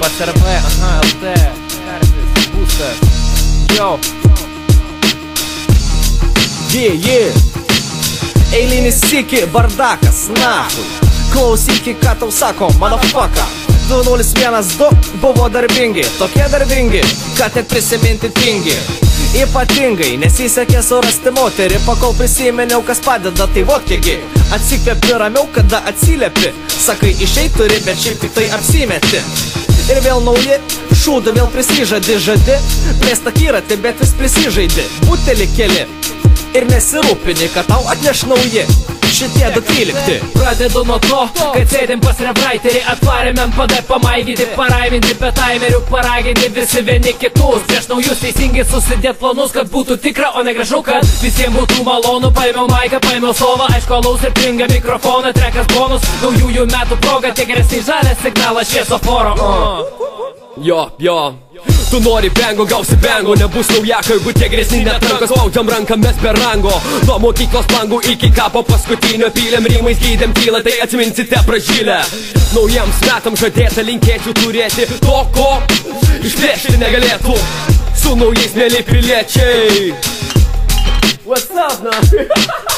Pats RV, LT, Karpis, Būstas, yo. Eilinis siki, bardakas, nahui. Klausyki, ką tau sako, motherfucker. 2012 buvo darbingi, tokie darbingi, kad net prisiminti tingi. Ypatingai nesisekė surasti moterį, pakol prisiminiau, kas padeda, tai vokėgi. Atsikvėpi ramiau, kada atsiliepi. Sakai, išeit turi, bet šiaip tik tai apsimeti. Ir vėl nauji, šūdu vėl prisižadi, žadi. Plėsta kyratį, bet vis prisižaidi. Butelį keli ir nesirūpini, kad tau atneš nauji šitie 213. Pradedu nuo to, kad sėdim pas refraiterį, atvarėm MPD pamaiginti, paraiminti be taimerių, paraginti visi vieni kitus. Prieš naujus teisingai susidėt planus, kad būtų tikra, o ne gražu, kad visiems būtų malonu. Paėmiau maiką, paėmiau sovą, aišku, alaus ir pringą mikrofoną, trekas bonus. Naujųjų metų proga, tiek geresnį žalę signalą šviesoforo. Jo, tu nori bengo, gausi bengo. Nebus naujaka, jeigu tie grėsni netrankas. Spaudžiam ranką mes be rango. Nuo mokyklos langų iki kapo paskutinio. Pylėm rymais, gydėm tylą, tai atsiminsite pražylę. Naujiems metams žadėta linkėčiau turėti to, ko išplėšti negalėtų. Su naujais mėly piliečiai. What's up, now?